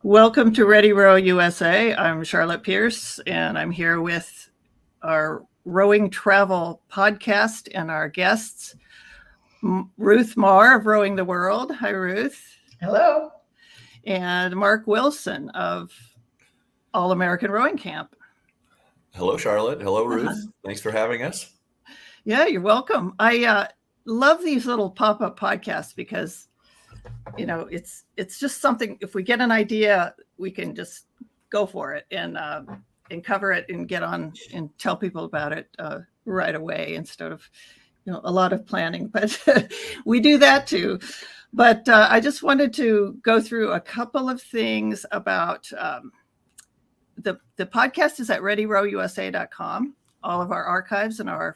Welcome to Ready Row USA. I'm Charlotte Pierce, and I'm here with our rowing travel podcast and our guests, Ruth Marr of Rowing the World. Hi, Ruth. Hello. And Mark Wilson of All American Rowing Camp. Hello, Charlotte. Hello, Ruth. Thanks for having us. Yeah, you're welcome. I love these little pop-up podcasts because it's just something. If we get an idea, we can just go for it and cover it and get on and tell people about it right away instead of a lot of planning. But we do that too. But I just wanted to go through a couple of things about the podcast is at readyrowusa.com. All of our archives and our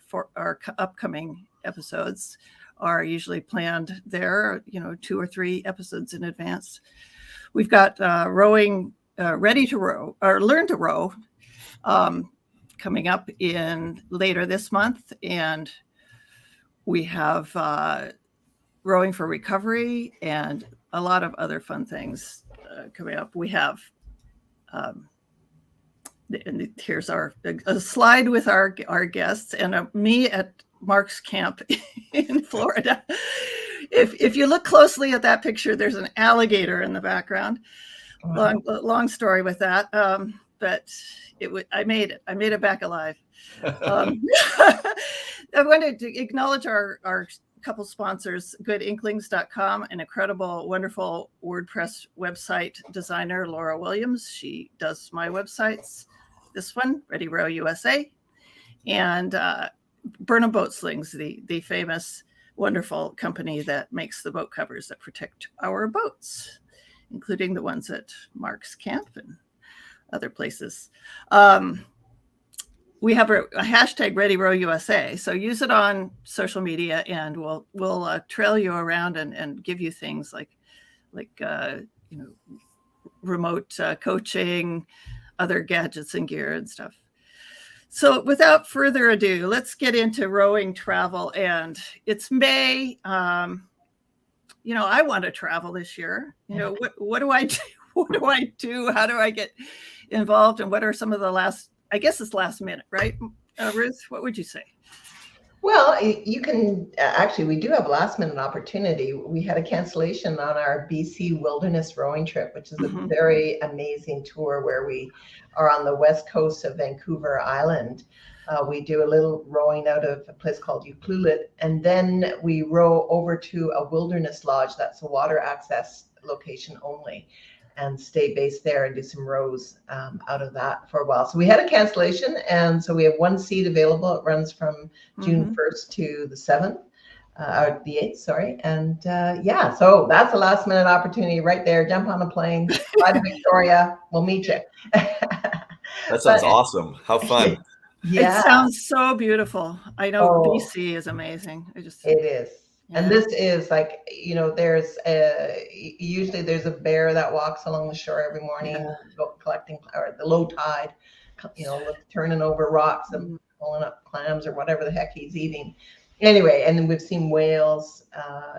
upcoming episodes are usually planned there, 2 or 3 episodes in advance. We've got rowing, ready to row or learn to row coming up in later this month. And we have rowing for recovery and a lot of other fun things coming up. We have, and here's a slide with our guests and me at Mark's camp in Florida. If you look closely at that picture, there's an alligator in the background. Wow. Long story with that, but I made it. I made it back alive. I wanted to acknowledge our couple sponsors, goodinklings.com, an incredible, wonderful WordPress website designer, Laura Williams. She does my websites. This one, Ready Row USA, and Burnham Boat Slings, the famous, wonderful company that makes the boat covers that protect our boats, including the ones at Mark's camp and other places. We have a hashtag Ready Row USA, so use it on social media, and we'll trail you around and give you things like remote coaching, other gadgets and gear and stuff. So without further ado, let's get into rowing travel. And it's May. I want to travel this year. What do I do? What do I do? How do I get involved? And what are some of the last minute, right? Ruth, what would you say? Well, you can actually, we do have a last minute opportunity. We had a cancellation on our BC Wilderness Rowing Trip, which is a very amazing tour where we are on the west coast of Vancouver Island. We do a little rowing out of a place called Ucluelet, and then we row over to a wilderness lodge that's a water access location only, and stay based there and do some rows out of that for a while. So we had a cancellation, and so we have 1 seat available. It runs from June 1st to the 7th, or the 8th, sorry. And so that's a last minute opportunity right there. Jump on a plane, fly to Victoria, we'll meet you. That sounds awesome. How fun. Yeah. It sounds so beautiful. I know BC is amazing. It is. Yeah. And this is like, there's usually there's a bear that walks along the shore every morning, collecting, or at the low tide, turning over rocks and pulling up clams or whatever the heck he's eating. Anyway, and then we've seen whales.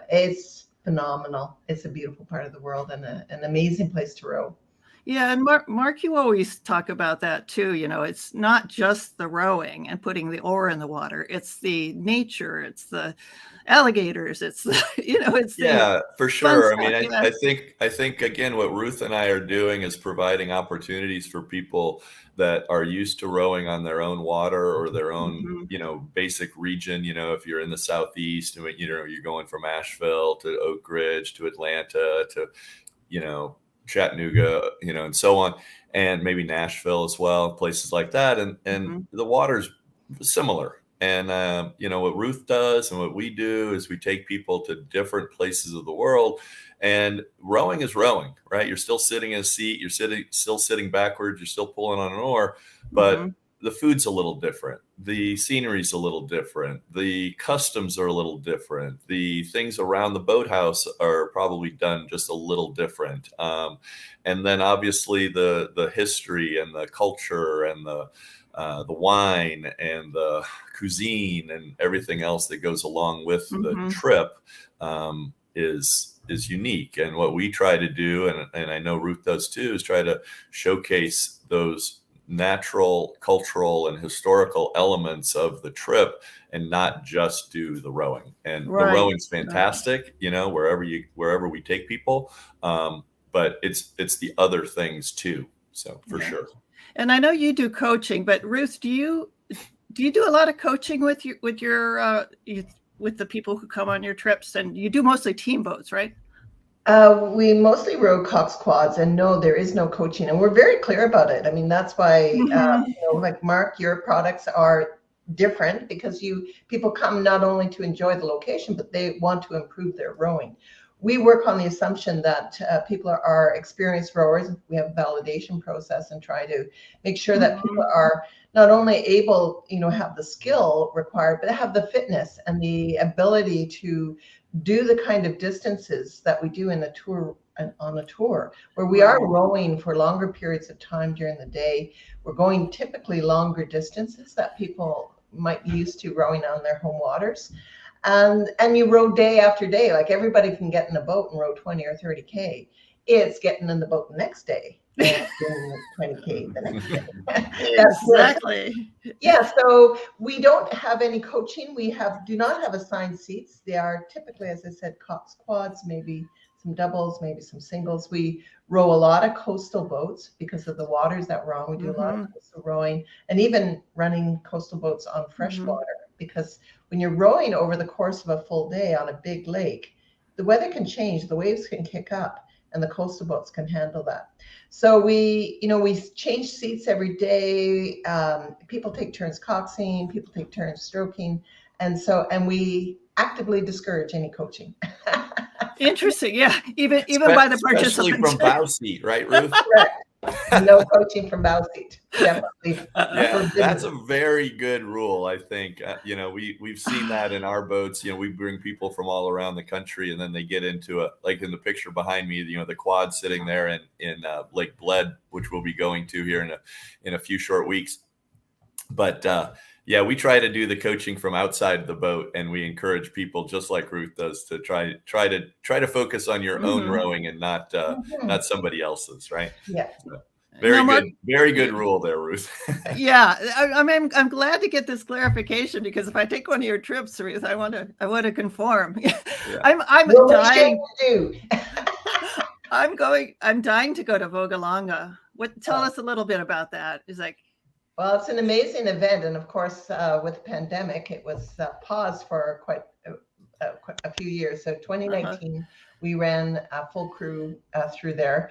It's phenomenal. It's a beautiful part of the world and an amazing place to row. Yeah, and Mark, you always talk about that too. It's not just the rowing and putting the oar in the water. It's the nature. It's the alligators. It's the, for sure. I mean, I think again, what Ruth and I are doing is providing opportunities for people that are used to rowing on their own water or their own, basic region. If you're in the Southeast, you're going from Asheville to Oak Ridge to Atlanta to, Chattanooga, and so on, and maybe Nashville as well, places like that. And the water's similar. And, what Ruth does and what we do is we take people to different places of the world, and rowing is rowing, right? You're still sitting in a seat. You're still sitting backwards. You're still pulling on an oar, but the food's a little different. The scenery's a little different. The customs are a little different. The things around the boathouse are probably done just a little different. And then obviously the history and the culture and the wine and the cuisine and everything else that goes along with the trip is is unique. And what we try to do, and I know Ruth does too, is try to showcase those natural, cultural, and historical elements of the trip, and not just do the rowing. And the rowing's fantastic, you know, wherever we take people, but it's the other things too. So for sure. And I know you do coaching, but Ruth, do you do a lot of coaching with the people who come on your trips? And you do mostly team boats, right? We mostly row Cox quads, and no, there is no coaching, and we're very clear about it. I mean, that's why, you know, like Mark, your products are different because people come not only to enjoy the location, but they want to improve their rowing. We work on the assumption that people are experienced rowers. We have a validation process and try to make sure that people are not only able, you know, have the skill required, but have the fitness and the ability to do the kind of distances that we do in a tour, on a tour, where we are rowing for longer periods of time during the day. We're going typically longer distances that people might be used to rowing on their home waters. And you row day after day. Like, everybody can get in a boat and row 20 or 30K. It's getting in the boat the next day and doing 20K the next day. Exactly. Yeah, so we don't have any coaching. We do not have assigned seats. They are typically, as I said, Cox quads, maybe some doubles, maybe some singles. We row a lot of coastal boats because of the waters that we're on. We do a lot of coastal rowing, and even running coastal boats on freshwater, because when you're rowing over the course of a full day on a big lake, the weather can change, the waves can kick up, and the coastal boats can handle that. So we change seats every day. People take turns coxing, people take turns stroking, and we actively discourage any coaching. Interesting, yeah. Even by the participants. Especially from bow seat, right, Ruth? Correct. No coaching from bow seat. Definitely. Yeah, that's a very good rule, I think. You know, we've seen that in our boats. You know, we bring people from all around the country, and then they get into like in the picture behind me, you know, the quad sitting there in Lake Bled, which we'll be going to here in a few short weeks. But yeah, we try to do the coaching from outside the boat, and we encourage people, just like Ruth does, to try to focus on your own rowing and not somebody else's, right? Yeah. So, very good rule there, Ruth. Yeah, I mean, I'm glad to get this clarification, because if I take one of your trips, Ruth, I want to conform. Yeah. I'm dying. I'm dying to go to Vogelanga. Tell us a little bit about that. Well, it's an amazing event, and of course, with the pandemic, it was paused for quite a few years. So 2019, we ran a full crew through there.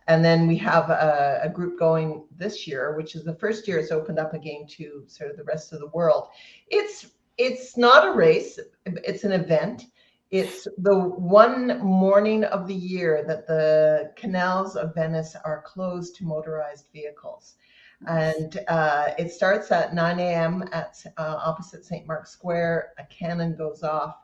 And then we have a group going this year, which is the first year it's opened up again to sort of the rest of the world. It's not a race; it's an event. It's the one morning of the year that the canals of Venice are closed to motorized vehicles. And it starts at 9 a.m. at opposite St. Mark's Square. A cannon goes off,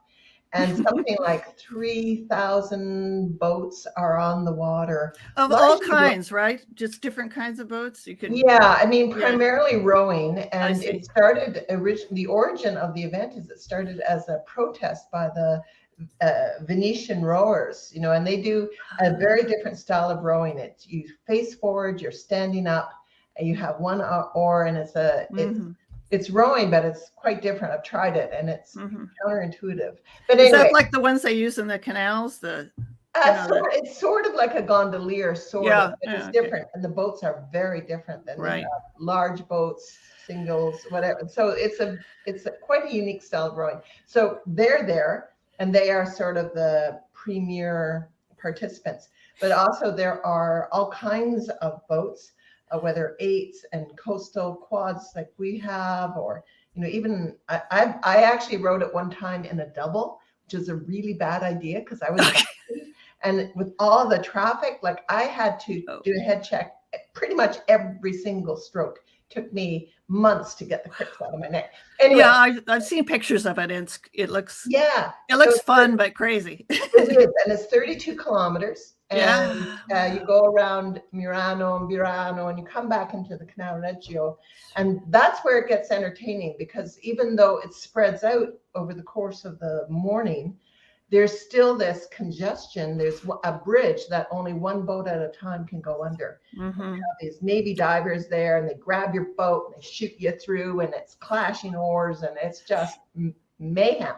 and something like 3,000 boats are on the water. Of all kinds, right? Just different kinds of boats? Yeah, I mean, primarily rowing. And it started, the origin of the event is it started as a protest by the Venetian rowers, you know, and they do a very different style of rowing. You face forward, you're standing up, and you have one oar, and it's rowing, but it's quite different. I've tried it, and it's counterintuitive. But anyway, is that like the ones they use in the canals? It's sort of like a gondolier, sort of, but it's different, and the boats are very different than large boats, singles, whatever. So it's quite a unique style of rowing. So they're there, and they are sort of the premier participants. But also there are all kinds of boats. Whether eights and coastal quads like we have, or, you know, even I actually rode at one time in a double, which is a really bad idea because I was and with all the traffic, like I had to do a head check pretty much every single stroke. Took me months to get the cricks out of my neck. Anyway, yeah, I've seen pictures of it. It looks fun but crazy. It is, and it's 32 kilometers. And you go around Murano and Birano, and you come back into the Canale Reggio. And that's where it gets entertaining, because even though it spreads out over the course of the morning, there's still this congestion. There's a bridge that only one boat at a time can go under. Mm-hmm. You have these Navy divers there, and they grab your boat and they shoot you through, and it's clashing oars, and it's just mayhem.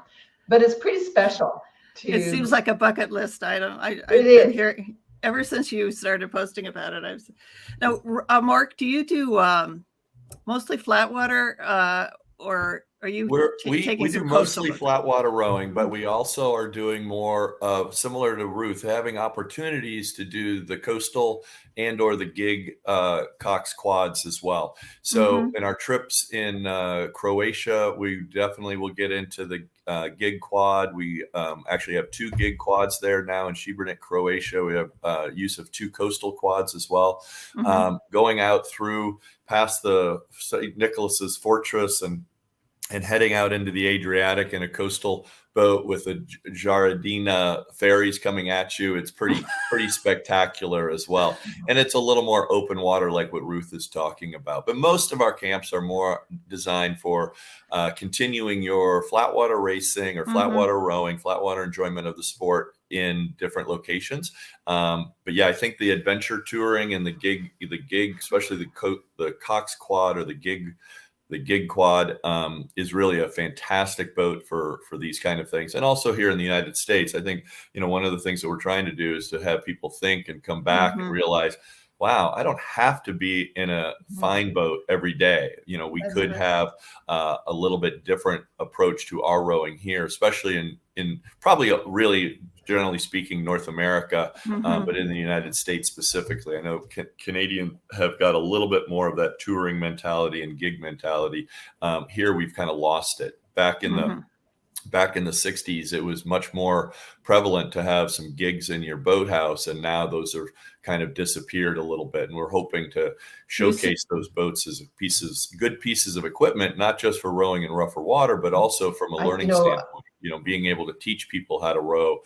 But it's pretty special. It seems like a bucket list item. I've is. been hearing ever since you started posting about it. Now, Mark, do you do mostly flat water, or are you we taking do some mostly coastal? flat water rowing, but we also are doing more similar to Ruth, having opportunities to do the coastal and or the gig Cox quads as well. So in our trips in Croatia, we definitely will get into the gig quad. We actually have 2 gig quads there now in Šibenik, Croatia. We have use of 2 coastal quads as well. Going out through past the St. Nicholas's Fortress and heading out into the Adriatic in a coastal boat with a Giardina ferries coming at you. It's pretty spectacular as well. And it's a little more open water like what Ruth is talking about. But most of our camps are more designed for continuing your flat water racing or flat water rowing, flat water enjoyment of the sport in different locations. But yeah, I think the adventure touring and the gig, especially the Cox quad or the gig quad is really a fantastic boat for these kind of things. And also here in the United States, I think, one of the things that we're trying to do is to have people think and come back and realize, wow, I don't have to be in a fine boat every day. We could have a little bit different approach to our rowing here, especially in probably really, generally speaking, North America, but in the United States specifically. I know Canadian have got a little bit more of that touring mentality and gig mentality. Here we've kind of lost it. Back in the 60s, it was much more prevalent to have some gigs in your boathouse, and now those are kind of disappeared a little bit. And we're hoping to showcase those boats as good pieces of equipment, not just for rowing in rougher water, but also from a learning standpoint. Being able to teach people how to row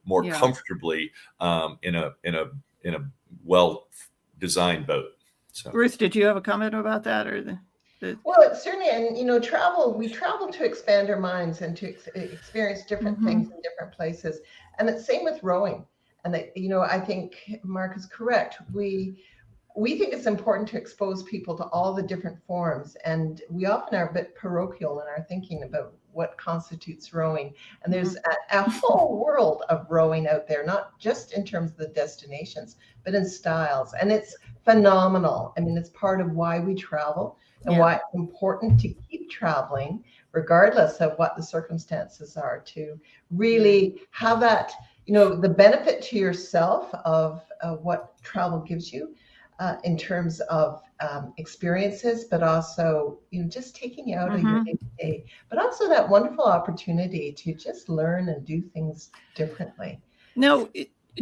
more comfortably in a well-designed boat. So, Ruth, did you have a comment about that, or Well, certainly, and we travel to expand our minds and to experience different things in different places. And it's same with rowing. And I think Mark is correct. We think it's important to expose people to all the different forms, and we often are a bit parochial in our thinking about what constitutes rowing. And there's a whole world of rowing out there, not just in terms of the destinations, but in styles. And it's phenomenal. I mean, it's part of why we travel and why it's important to keep traveling, regardless of what the circumstances are, to really have that, the benefit to yourself of what travel gives you. In terms of experiences, but also, just taking you out of your day-to-day, but also that wonderful opportunity to just learn and do things differently. No,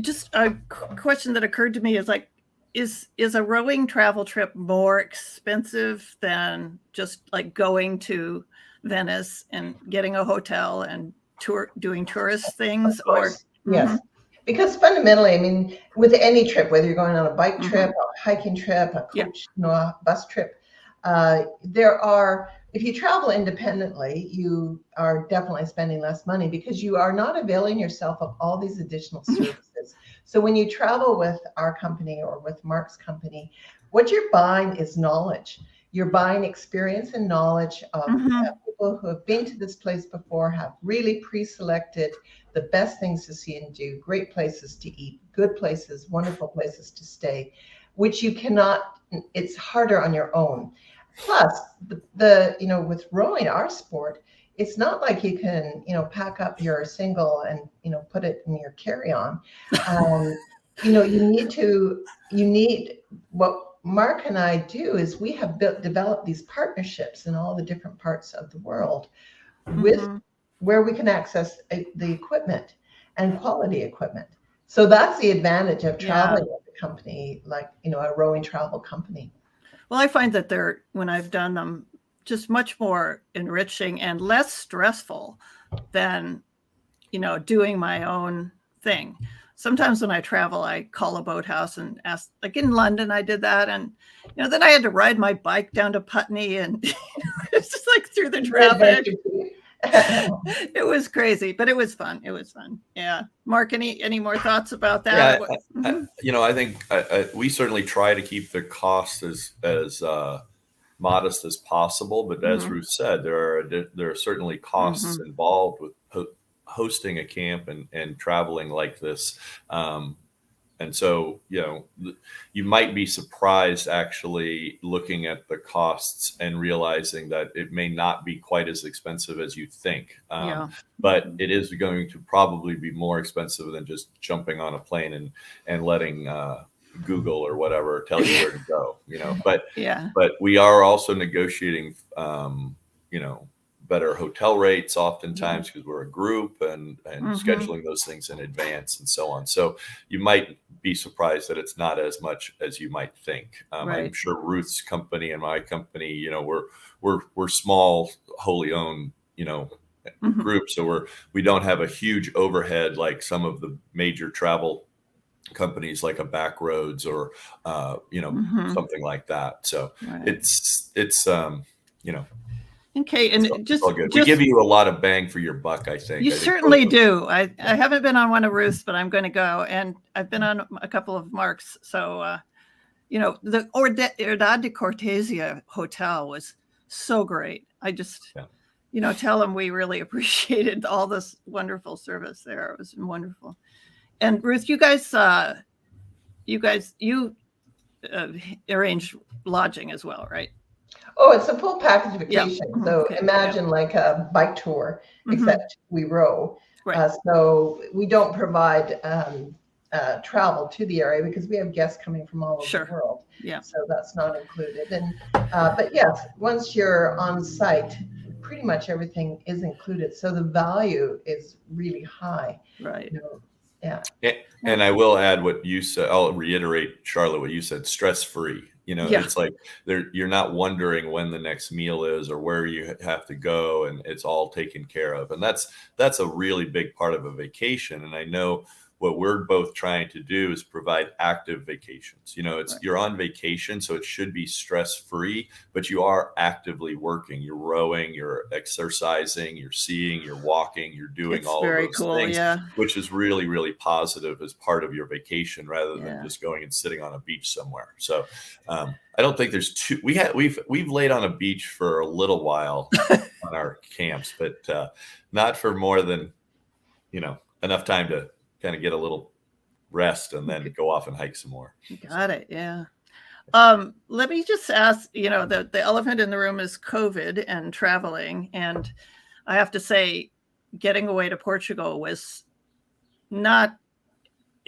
just a question that occurred to me is like, is a rowing travel trip more expensive than just like going to Venice and getting a hotel and doing tourist things? Or yes. Because fundamentally, I mean, with any trip, whether you're going on a bike trip, a hiking trip, a coach, a bus trip, if you travel independently, you are definitely spending less money because you are not availing yourself of all these additional services. So when you travel with our company or with Mark's company, what you're buying is knowledge. You're buying experience and knowledge of people who have been to this place before, have really pre-selected the best things to see and do, great places to eat, good places, wonderful places to stay, which you cannot, it's harder on your own. Plus, with rowing, our sport, it's not like you can, pack up your single and, put it in your carry-on. You need what Mark and I do is we have developed these partnerships in all the different parts of the world with where we can access the equipment and quality equipment. So that's the advantage of traveling with a company like, a rowing travel company. Well, I find that when I've done them, just much more enriching and less stressful than, doing my own thing. Sometimes when I travel, I call a boathouse and ask, like in London, I did that. And, then I had to ride my bike down to Putney and it's just like through the traffic. It was crazy, but it was fun. It was fun. Yeah. Mark, any more thoughts about that? Yeah, I think we certainly try to keep the cost as modest as possible. But as Ruth said, there are certainly costs involved with hosting a camp and traveling like this. And so, you might be surprised actually looking at the costs and realizing that it may not be quite as expensive as you think. But it is going to probably be more expensive than just jumping on a plane and letting Google or whatever tell you where to go, But we are also negotiating, better hotel rates oftentimes because we're a group and scheduling those things in advance and so on. So you might be surprised that it's not as much as you might think. I'm sure Ruth's company and my company, we're small, wholly owned, groups. So we don't have a huge overhead like some of the major travel companies like a Backroads or, something like that. So it's okay, and it's all good. We give you a lot of bang for your buck, I think. You certainly do. I haven't been on one of Ruth's, but I'm going to go, and I've been on a couple of Mark's. So, the Herdad de Cortesia Hotel was so great. I just, tell them we really appreciated all this wonderful service there. It was wonderful. And Ruth, you arrange lodging as well, right? Oh, it's a full package vacation. So imagine like a bike tour, except we row. So we don't provide travel to the area because we have guests coming from all over the world. So that's not included. And but yes, once you're on site, pretty much everything is included. So the value is really high. Right. And I will add what you said. I'll reiterate, Charlotte, what you said, stress-free. It's like you're not wondering when the next meal is or where you have to go, and it's all taken care of. And that's a really big part of a vacation. And I know what we're both trying to do is provide active vacations. You're on vacation, so it should be stress-free, but you are actively working. You're rowing, you're exercising, you're seeing, you're walking, you're doing all of those things, which is really, really positive as part of your vacation rather than just going and sitting on a beach somewhere. So I don't think there's we've laid on a beach for a little while on our camps, but not for more than, enough time to kind of get a little rest and then go off and hike some more. Got it. Yeah. Let me just ask, the elephant in the room is COVID and traveling. And I have to say, getting away to Portugal was not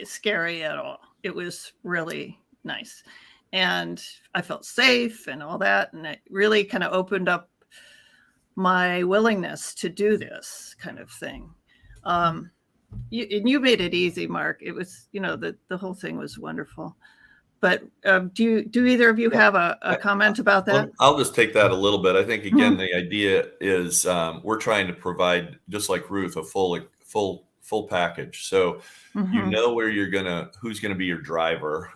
scary at all. It was really nice. And I felt safe and all that. And it really kind of opened up my willingness to do this kind of thing. You made it easy, Mark. It was, the whole thing was wonderful. But do either of you have a comment about that? Well, I'll just take that a little bit. I think, again, the idea is we're trying to provide, just like Ruth, a full package. So where who's going to be your driver.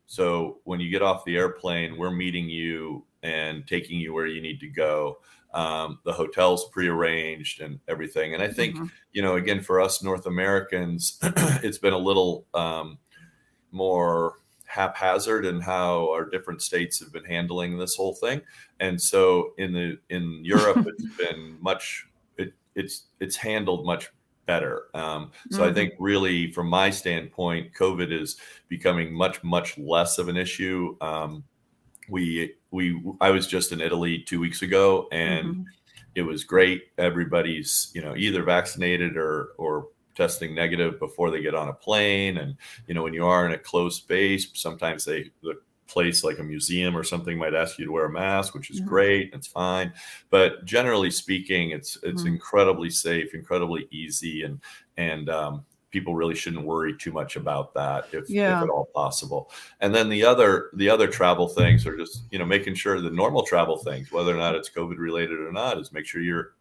So when you get off the airplane, we're meeting you and taking you where you need to go. The hotel's prearranged and everything. And I think, again, for us North Americans, it's been a little more haphazard in how our different states have been handling this whole thing. And so in Europe, it's been it's handled much better. So I think really from my standpoint, COVID is becoming much, much less of an issue. I was just in Italy 2 weeks ago, and it was great. Everybody's, either vaccinated or testing negative before they get on a plane. And, when you are in a closed space, sometimes the place like a museum or something might ask you to wear a mask, which is great. It's fine. But generally speaking, it's incredibly safe, incredibly easy. And people really shouldn't worry too much about that if at all possible. And then the other travel things are just, making sure the normal travel things, whether or not it's COVID related or not, is make sure you're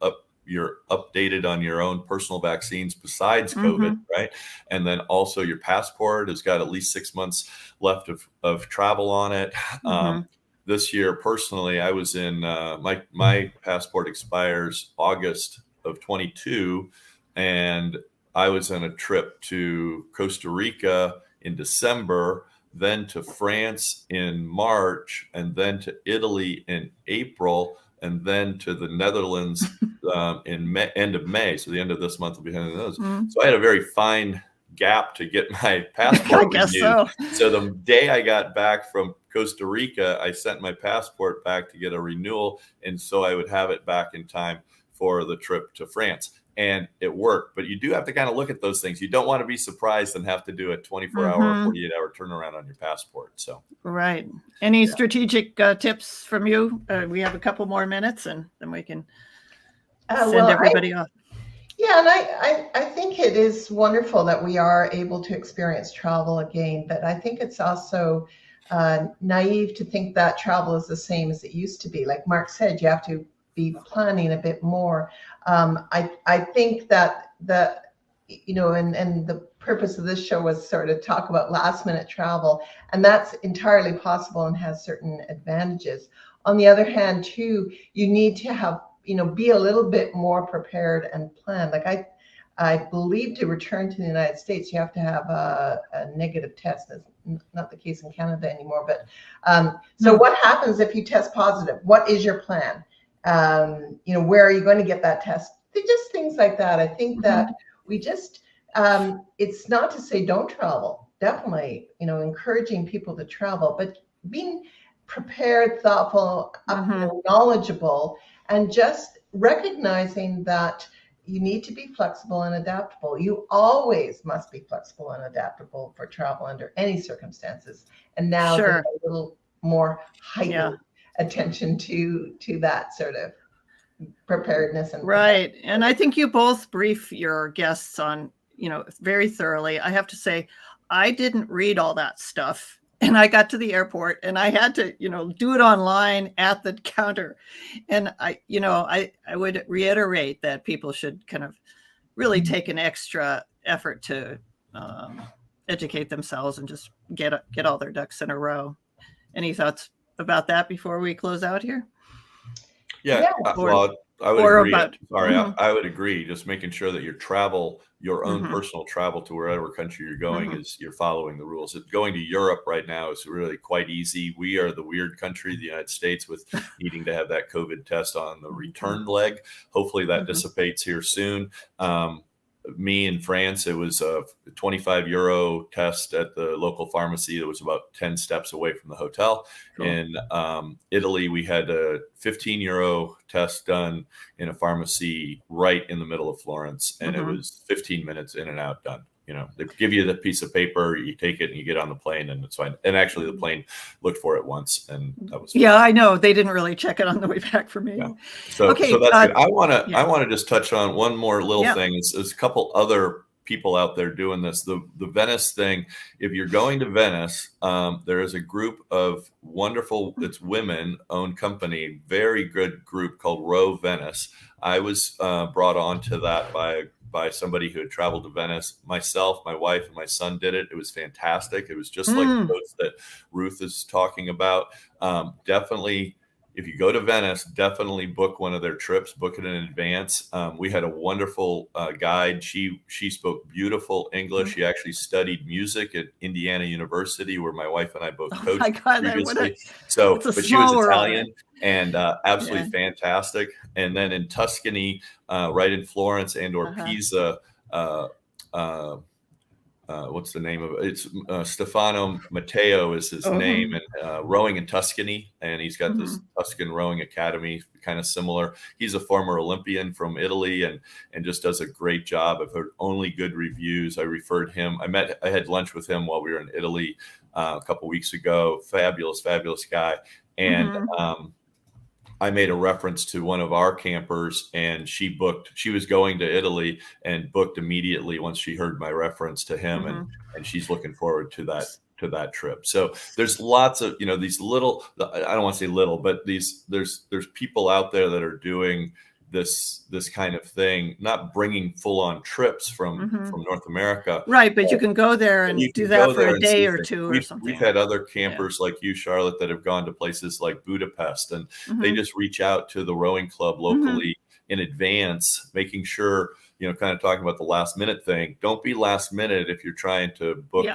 updated on your own personal vaccines besides COVID, right? And then also your passport has got at least 6 months left of travel on it. This year, personally, I was in my passport expires August of 22, and I was on a trip to Costa Rica in December, then to France in March, and then to Italy in April, and then to the Netherlands in end of May. So the end of this month will be handling those. So I had a very fine gap to get my passport I guess renewed. so. So the day I got back from Costa Rica, I sent my passport back to get a renewal, and so I would have it back in time for the trip to France. And it worked. But you do have to kind of look at those things. You don't want to be surprised and have to do a 24-hour, 48-hour turnaround on your passport. So right. Any strategic tips from you? We have a couple more minutes, and then we can send everybody off. Yeah, and I think it is wonderful that we are able to experience travel again, but I think it's also naive to think that travel is the same as it used to be. Like Mark said, you have to be planning a bit more. I think that and the purpose of this show was sort of talk about last minute travel, and that's entirely possible and has certain advantages. On the other hand, too, you need to have be a little bit more prepared and planned. Like I believe to return to the United States, you have to have a negative test. That's not the case in Canada anymore. But so what happens if you test positive? What is your plan? Where are you going to get that test? Just things like that. I think that we just, it's not to say don't travel. Definitely, encouraging people to travel, but being prepared, thoughtful, knowledgeable, and just recognizing that you need to be flexible and adaptable. You always must be flexible and adaptable for travel under any circumstances. And now there's a little more heightened attention to that sort of preparedness. And right. And I think you both brief your guests on, very thoroughly. I have to say, I didn't read all that stuff. And I got to the airport and I had to, do it online at the counter. And I would reiterate that people should kind of really take an extra effort to educate themselves and just get all their ducks in a row. Any thoughts about that before we close out here? Yeah. Well, I would agree. I would agree. Just making sure that your own personal travel to wherever country you're going is you're following the rules. Going to Europe right now is really quite easy. We are the weird country, the United States, with needing to have that COVID test on the return leg. Hopefully that dissipates here soon. Me in France, it was a 25 euro test at the local pharmacy that was about 10 steps away from the hotel. Cool. In Italy, we had a 15 euro test done in a pharmacy right in the middle of Florence, and it was 15 minutes in and out done. They give you the piece of paper, you take it and you get on the plane and it's fine. And actually the plane looked for it once and that was fine. Yeah, I know. They didn't really check it on the way back for me. Yeah. So that's good. I want to just touch on one more little thing. There's a couple other people out there doing this. The Venice thing, if you're going to Venice, there is a group of wonderful, it's women-owned company, very good group called Row Venice. I was brought on to that by somebody who had traveled to Venice. Myself, my wife, and my son did it. It was fantastic. It was just like the boats that Ruth is talking about. Definitely, if you go to Venice, definitely book one of their trips, book it in advance. We had a wonderful guide. She spoke beautiful English. She actually studied music at Indiana University, where my wife and I both coached previously. But she was Italian and absolutely fantastic. And then in Tuscany, right in Florence and/or Pisa, what's the name of it? It's Stefano Matteo is his name, and rowing in Tuscany, and he's got this Tuscan Rowing Academy, kind of similar. He's a former Olympian from Italy and just does a great job. I've heard only good reviews. I referred him. I had lunch with him while we were in Italy a couple weeks ago. Fabulous guy. And I made a reference to one of our campers, and she was going to Italy and booked immediately once she heard my reference to him. And she's looking forward to that trip. So there's lots of, these little, I don't want to say little, but there's people out there that are doing this kind of thing, not bringing full on trips from North America. Right. But you can go there and do that for a day or two or something. We've had other campers like you, Charlotte, that have gone to places like Budapest, and they just reach out to the rowing club locally in advance, making sure, kind of talking about the last minute thing. Don't be last minute if you're trying to book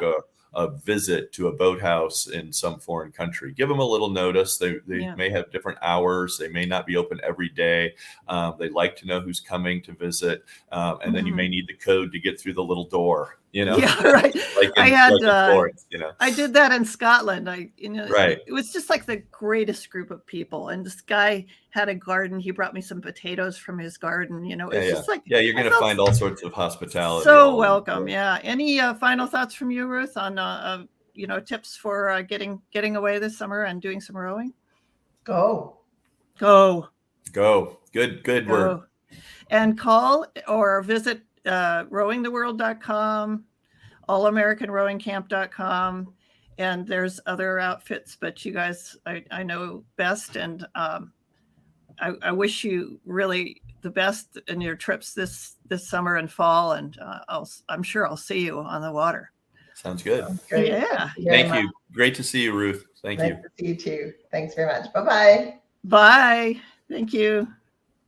a visit to a boathouse in some foreign country. Give them a little notice. They may have different hours. They may not be open every day. They like to know who's coming to visit. And then you may need the code to get through the little door, Yeah, right. in Florence, I did that in Scotland. Right. It was just like the greatest group of people. And this guy had a garden. He brought me some potatoes from his garden. It's just like, you're going to find all sorts of hospitality. So welcome. Yeah. Any final thoughts from you, Ruth, on tips for getting away this summer and doing some rowing? Go. Good word. And call or visit rowingtheworld.com, allamericanrowingcamp.com, and there's other outfits, but you guys I know best, and I wish you really the best in your trips this summer and fall, and I'm sure I'll see you on the water. Sounds good. Great. Yeah. Thank you. Great to see you, Ruth. Thank you. Nice to see you too. Thanks very much. Bye-bye. Bye. Thank you.